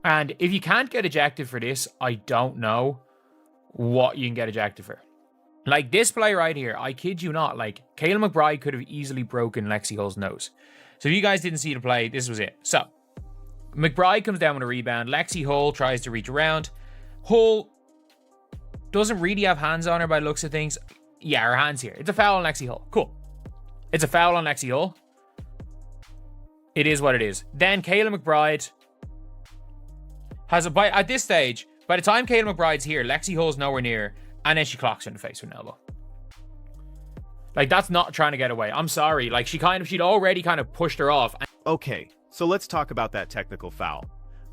And if you can't get ejected for this, I don't know what you can get ejected for. Like this play right here, I kid you not, like Kayla McBride could have easily broken Lexie Hull's nose. So if you guys didn't see the play, this was it. So McBride comes down with a rebound. Lexie Hull tries to reach around. Hull doesn't really have hands on her by the looks of things. Yeah, her hand's here. It's a foul on Lexie Hull. Cool. It's a foul on Lexie Hull. It is what it is. Then Kayla McBride has a bite. At this stage, by the time Kayla McBride's here, Lexie Hull's nowhere near. And then she clocks her in the face with an elbow. Like, that's not trying to get away. I'm sorry. Like, she'd already kind of pushed her off. Okay, so let's talk about that technical foul.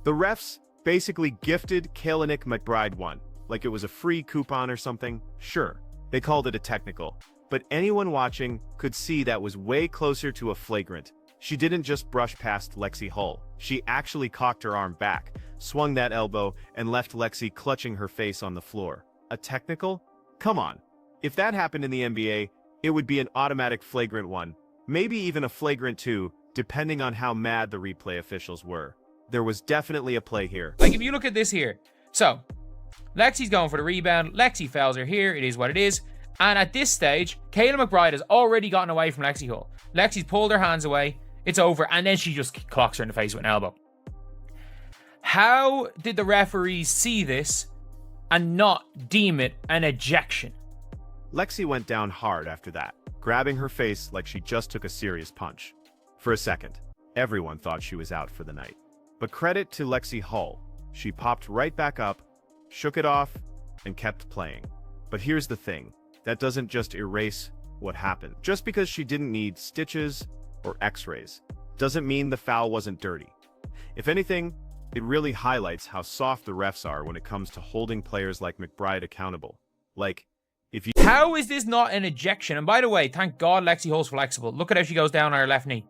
The refs basically gifted Kayla McBride one, like it was a free coupon or something. Sure, they called it a technical, but anyone watching could see that was way closer to a flagrant. She didn't just brush past Lexie Hull. She actually cocked her arm back, swung that elbow, and left Lexie clutching her face on the floor. A technical? Come on. If that happened in the NBA, it would be an automatic flagrant one, maybe even a flagrant two, depending on how mad the replay officials were. There was definitely a play here. Like, if you look at this here, so Lexie's going for the rebound. Lexie fouls her here. It is what it is. And at this stage, Kayla McBride has already gotten away from Lexie Hull. Lexie's pulled her hands away. It's over. And then she just clocks her in the face with an elbow. How did the referees see this and not deem it an ejection? Lexie went down hard after that, grabbing her face like she just took a serious punch. For a second, everyone thought she was out for the night. But credit to Lexie Hull, she popped right back up, shook it off, and kept playing. But here's the thing, that doesn't just erase what happened. Just because she didn't need stitches or x-rays, doesn't mean the foul wasn't dirty. If anything, it really highlights how soft the refs are when it comes to holding players like McBride accountable. Like, if you— How is this not an ejection? And by the way, thank God Lexie Hull's flexible. Look at how she goes down on her left knee.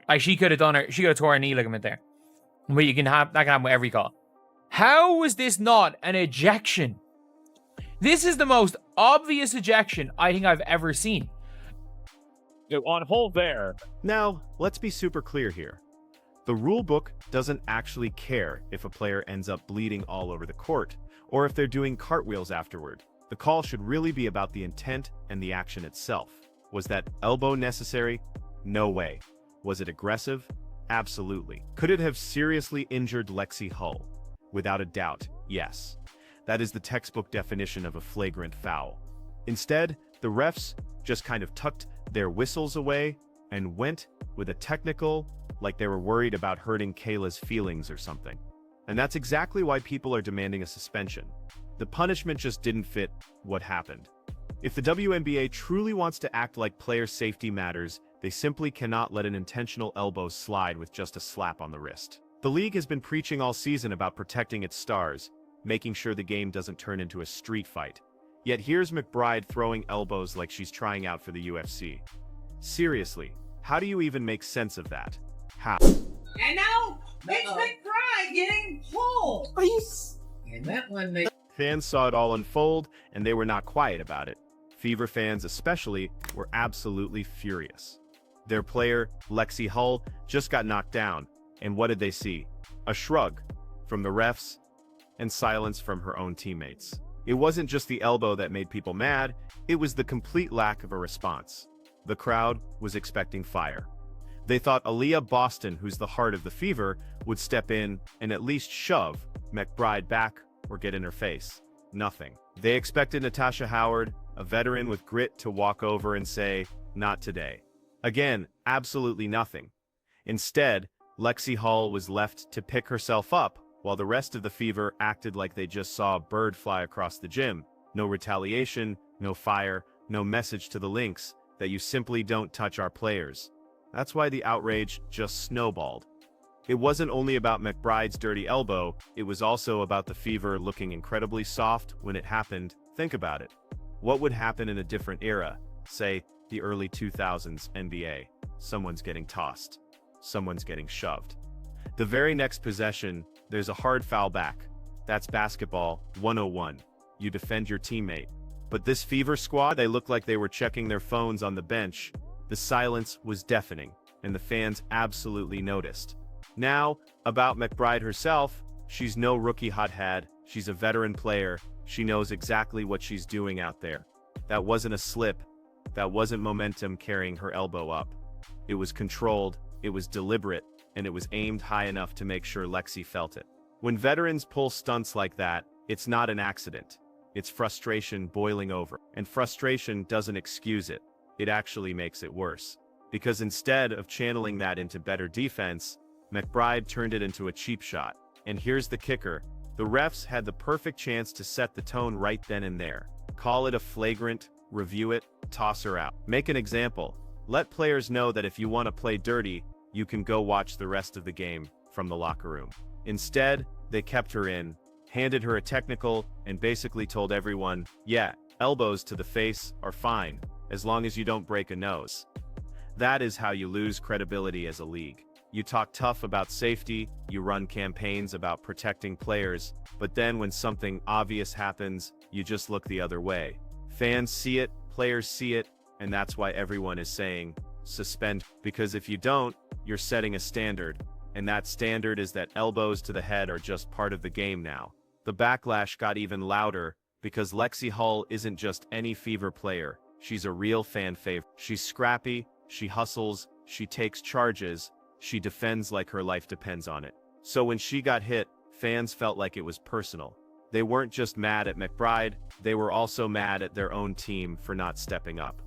Like, she could have tore her knee ligament there. But that can happen with every call. How is this not an ejection? This is the most obvious ejection I think I've ever seen. On hold there. Now, let's be super clear here. The rulebook doesn't actually care if a player ends up bleeding all over the court, or if they're doing cartwheels afterward. The call should really be about the intent and the action itself. Was that elbow necessary? No way. Was it aggressive? Absolutely. Could it have seriously injured Lexie Hull? Without a doubt, yes. That is the textbook definition of a flagrant foul. Instead, the refs just kind of tucked their whistles away and went with a technical, like they were worried about hurting Kayla's feelings or something. And that's exactly why people are demanding a suspension. The punishment just didn't fit what happened. If the WNBA truly wants to act like player safety matters, they simply cannot let an intentional elbow slide with just a slap on the wrist. The league has been preaching all season about protecting its stars, making sure the game doesn't turn into a street fight. Yet here's McBride throwing elbows like she's trying out for the UFC. Seriously, how do you even make sense of that? How? And now, it's McBride getting pulled. And that one, they... Fans saw it all unfold, and they were not quiet about it. Fever fans especially were absolutely furious. Their player, Lexie Hull, just got knocked down, and what did they see? A shrug from the refs and silence from her own teammates. It wasn't just the elbow that made people mad, it was the complete lack of a response. The crowd was expecting fire. They thought Aaliyah Boston, who's the heart of the Fever, would step in and at least shove McBride back or get in her face. Nothing. They expected Natasha Howard, a veteran with grit, to walk over and say, "Not today." Again, absolutely nothing. Instead, Lexie Hull was left to pick herself up, while the rest of the Fever acted like they just saw a bird fly across the gym. No retaliation, no fire, no message to the Lynx that you simply don't touch our players. That's why the outrage just snowballed. It wasn't only about McBride's dirty elbow, it was also about the Fever looking incredibly soft when it happened. Think about it. What would happen in a different era? Say, the early 2000s NBA. Someone's getting tossed. Someone's getting shoved. The very next possession, there's a hard foul back. That's basketball 101. You defend your teammate. But this Fever squad, they looked like they were checking their phones on the bench. The silence was deafening, and the fans absolutely noticed. Now, about McBride herself, she's no rookie hothead, she's a veteran player, she knows exactly what she's doing out there. That wasn't a slip, that wasn't momentum carrying her elbow up. It was controlled, it was deliberate, and it was aimed high enough to make sure Lexie felt it. When veterans pull stunts like that, it's not an accident. It's frustration boiling over. And frustration doesn't excuse it. It actually makes it worse. Because instead of channeling that into better defense, McBride turned it into a cheap shot. And here's the kicker. The refs had the perfect chance to set the tone right then and there. Call it a flagrant, review it, toss her out. Make an example. Let players know that if you want to play dirty, you can go watch the rest of the game from the locker room. Instead, they kept her in, handed her a technical, and basically told everyone, yeah, elbows to the face are fine, as long as you don't break a nose. That is how you lose credibility as a league. You talk tough about safety, you run campaigns about protecting players, but then when something obvious happens, you just look the other way. Fans see it, players see it, and that's why everyone is saying, suspend, because if you don't, you're setting a standard, and that standard is that elbows to the head are just part of the game now. The backlash got even louder because Lexie Hull isn't just any Fever player, she's a real fan favorite. She's scrappy, she hustles, she takes charges, she defends like her life depends on it. So when she got hit, fans felt like it was personal. They weren't just mad at McBride, they were also mad at their own team for not stepping up.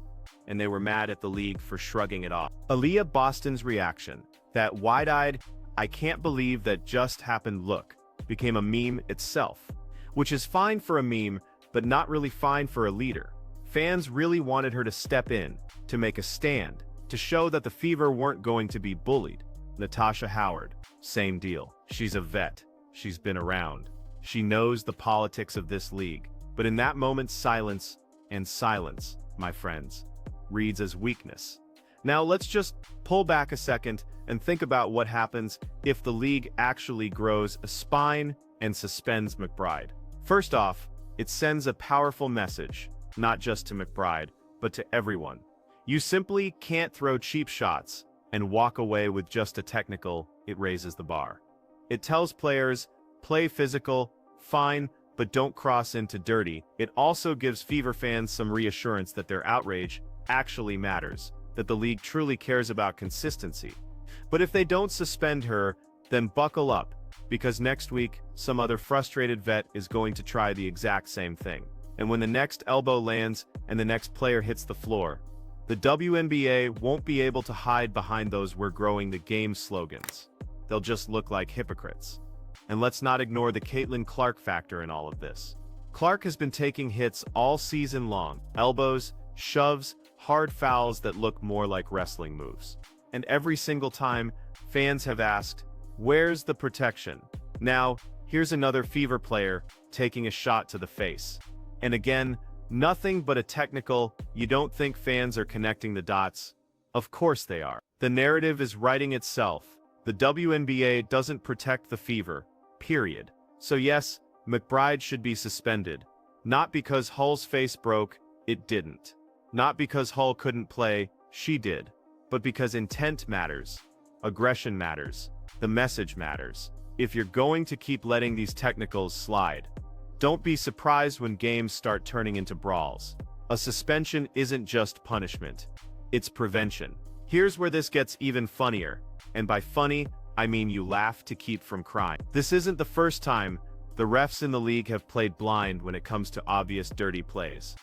And they were mad at the league for shrugging it off. Aaliyah Boston's reaction, that wide-eyed, I can't believe that just happened look, became a meme itself. Which is fine for a meme, but not really fine for a leader. Fans really wanted her to step in, to make a stand, to show that the Fever weren't going to be bullied. Natasha Howard, same deal. She's a vet. She's been around. She knows the politics of this league. But in that moment, silence, and silence, my friends, reads as weakness. Now let's just pull back a second and think about what happens if the league actually grows a spine and suspends McBride. First off, it sends a powerful message, not just to McBride, but to everyone. You simply can't throw cheap shots and walk away with just a technical. It raises the bar. It tells players, play physical, fine, but don't cross into dirty. It also gives Fever fans some reassurance that their outrage actually matters, that the league truly cares about consistency. But if they don't suspend her, then buckle up, because next week, some other frustrated vet is going to try the exact same thing. And when the next elbow lands and the next player hits the floor, the WNBA won't be able to hide behind those "we're growing the game" slogans. They'll just look like hypocrites. And let's not ignore the Caitlin Clark factor in all of this. Clark has been taking hits all season long, elbows, shoves, hard fouls that look more like wrestling moves. And every single time, fans have asked, where's the protection? Now, here's another Fever player taking a shot to the face. And again, nothing but a technical. You don't think fans are connecting the dots? Of course they are. The narrative is writing itself. The WNBA doesn't protect the Fever, period. So yes, McBride should be suspended. Not because Hull's face broke, it didn't. Not because Hull couldn't play, she did. But because intent matters. Aggression matters. The message matters. If you're going to keep letting these technicals slide, don't be surprised when games start turning into brawls. A suspension isn't just punishment. It's prevention. Here's where this gets even funnier. And by funny, I mean you laugh to keep from crying. This isn't the first time the refs in the league have played blind when it comes to obvious dirty plays.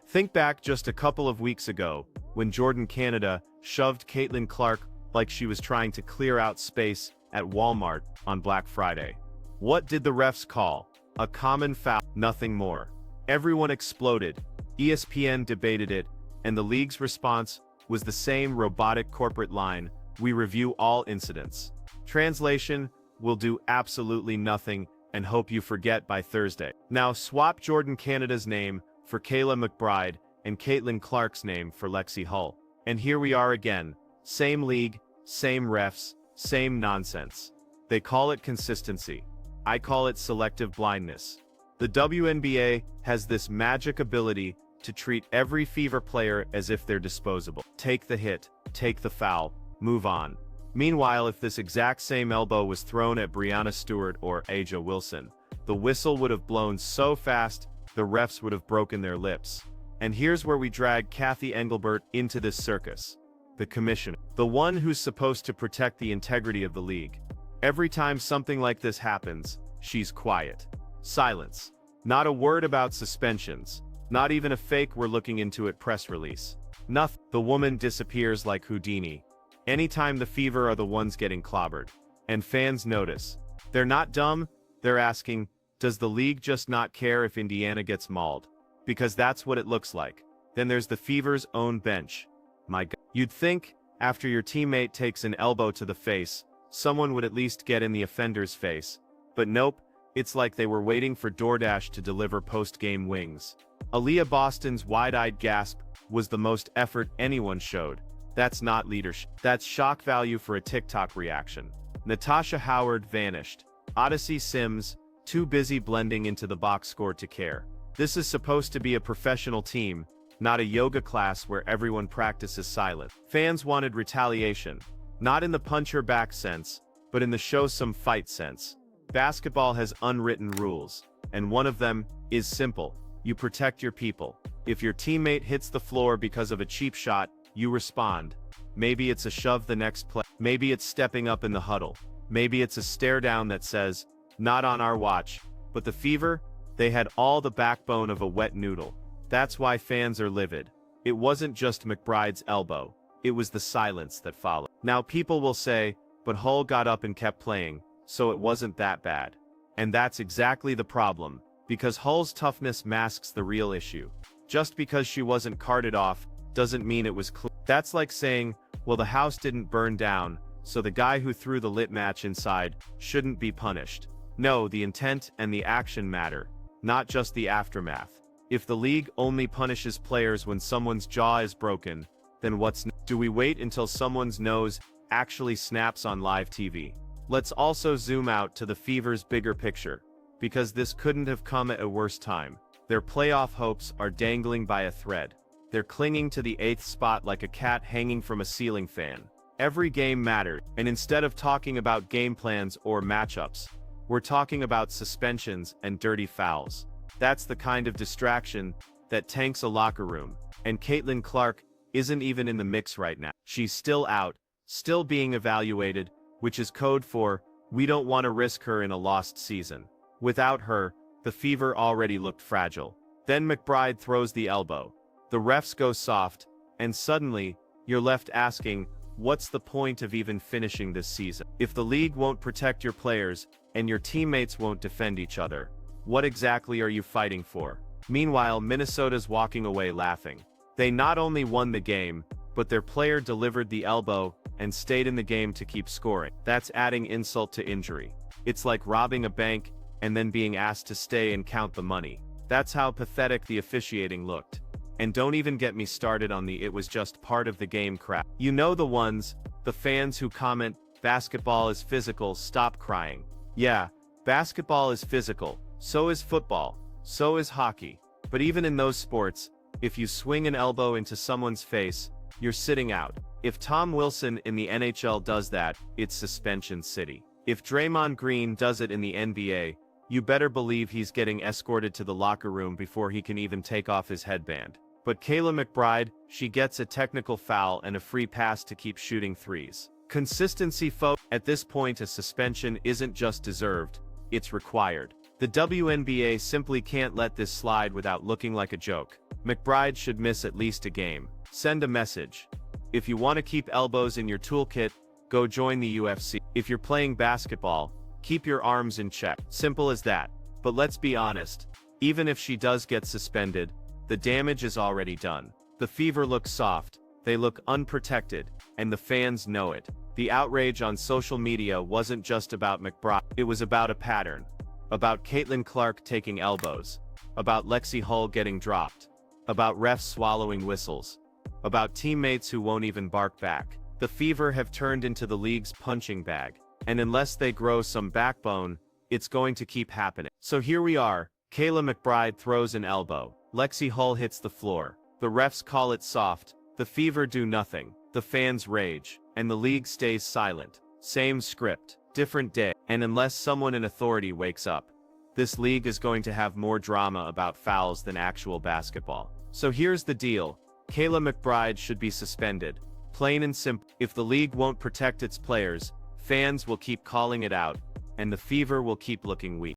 Think back just a couple of weeks ago, when Jordan Canada shoved Caitlin Clark like she was trying to clear out space at Walmart on Black Friday. What did the refs call? A common foul, nothing more. Everyone exploded, ESPN debated it, and the league's response was the same robotic corporate line, we review all incidents. Translation, we'll do absolutely nothing and hope you forget by Thursday. Now swap Jordan Canada's name for Kayla McBride and Caitlin Clark's name for Lexie Hull. And here we are again, same league, same refs, same nonsense. They call it consistency. I call it selective blindness. The WNBA has this magic ability to treat every Fever player as if they're disposable. Take the hit, take the foul, move on. Meanwhile, if this exact same elbow was thrown at Breanna Stewart or Aja Wilson, the whistle would have blown so fast, the refs would have broken their lips. And here's where we drag Kathy Engelbert into this circus. The commissioner. The one who's supposed to protect the integrity of the league. Every time something like this happens, she's quiet. Silence. Not a word about suspensions. Not even a fake "we're looking into it" press release. Nothing. The woman disappears like Houdini. Anytime the Fever are the ones getting clobbered. And fans notice. They're not dumb, they're asking, does the league just not care if Indiana gets mauled? Because that's what it looks like. Then there's the Fever's own bench. My God. You'd think, after your teammate takes an elbow to the face, someone would at least get in the offender's face. But nope, it's like they were waiting for DoorDash to deliver post-game wings. Aaliyah Boston's wide-eyed gasp was the most effort anyone showed. That's not leadership. That's shock value for a TikTok reaction. Natasha Howard vanished. Odyssey Sims, too busy blending into the box score to care. This is supposed to be a professional team, not a yoga class where everyone practices silent. Fans wanted retaliation, not in the punch her back sense, but in the show some fight sense. Basketball has unwritten rules, and one of them is simple. You protect your people. If your teammate hits the floor because of a cheap shot, you respond. Maybe it's a shove the next play. Maybe it's stepping up in the huddle. Maybe it's a stare down that says, not on our watch. But the Fever, they had all the backbone of a wet noodle. That's why fans are livid. It wasn't just McBride's elbow. It was the silence that followed. Now people will say, but Hull got up and kept playing, so it wasn't that bad. And that's exactly the problem, because Hull's toughness masks the real issue. Just because she wasn't carted off, doesn't mean it was clean. That's like saying, well, the house didn't burn down, so the guy who threw the lit match inside shouldn't be punished. No, the intent and the action matter, not just the aftermath. If the league only punishes players when someone's jaw is broken, then what's next? Do we wait until someone's nose actually snaps on live TV? Let's also zoom out to the Fever's bigger picture, because this couldn't have come at a worse time. Their playoff hopes are dangling by a thread. They're clinging to the 8th spot like a cat hanging from a ceiling fan. Every game mattered, and instead of talking about game plans or matchups, we're talking about suspensions and dirty fouls. That's the kind of distraction that tanks a locker room, and Caitlin Clark isn't even in the mix right now. She's still out, still being evaluated, which is code for, we don't want to risk her in a lost season. Without her, the Fever already looked fragile. Then McBride throws the elbow. The refs go soft, and suddenly, you're left asking, what's the point of even finishing this season? If the league won't protect your players, and your teammates won't defend each other, what exactly are you fighting for? Meanwhile, Minnesota's walking away laughing. They not only won the game, but their player delivered the elbow and stayed in the game to keep scoring. That's adding insult to injury. It's like robbing a bank and then being asked to stay and count the money. That's how pathetic the officiating looked. And don't even get me started on the "it was just part of the game" crap. You know the ones, the fans who comment, basketball is physical, stop crying. Yeah, basketball is physical, so is football, so is hockey. But even in those sports, if you swing an elbow into someone's face, you're sitting out. If Tom Wilson in the NHL does that, it's suspension city. If Draymond Green does it in the NBA, you better believe he's getting escorted to the locker room before he can even take off his headband. But Kayla McBride, she gets a technical foul and a free pass to keep shooting threes. Consistency, folks. At this point, a suspension isn't just deserved, it's required. The WNBA simply can't let this slide without looking like a joke. McBride should miss at least a game. Send a message. If you want to keep elbows in your toolkit, go join the UFC. If you're playing basketball, keep your arms in check. Simple as that. But let's be honest, even if she does get suspended, the damage is already done. The Fever look soft, they look unprotected, and the fans know it. The outrage on social media wasn't just about McBride, it was about a pattern. About Caitlin Clark taking elbows. About Lexie Hull getting dropped. About refs swallowing whistles. About teammates who won't even bark back. The Fever have turned into the league's punching bag. And unless they grow some backbone, it's going to keep happening. So here we are, Kayla McBride throws an elbow. Lexie Hull hits the floor. The refs call it soft. The Fever do nothing. The fans rage. and the league stays silent. Same script, different day, and unless someone in authority wakes up, this league is going to have more drama about fouls than actual basketball. So here's the deal. Kayla McBride should be suspended. Plain and simple. If the league won't protect its players, fans will keep calling it out, and the Fever will keep looking weak.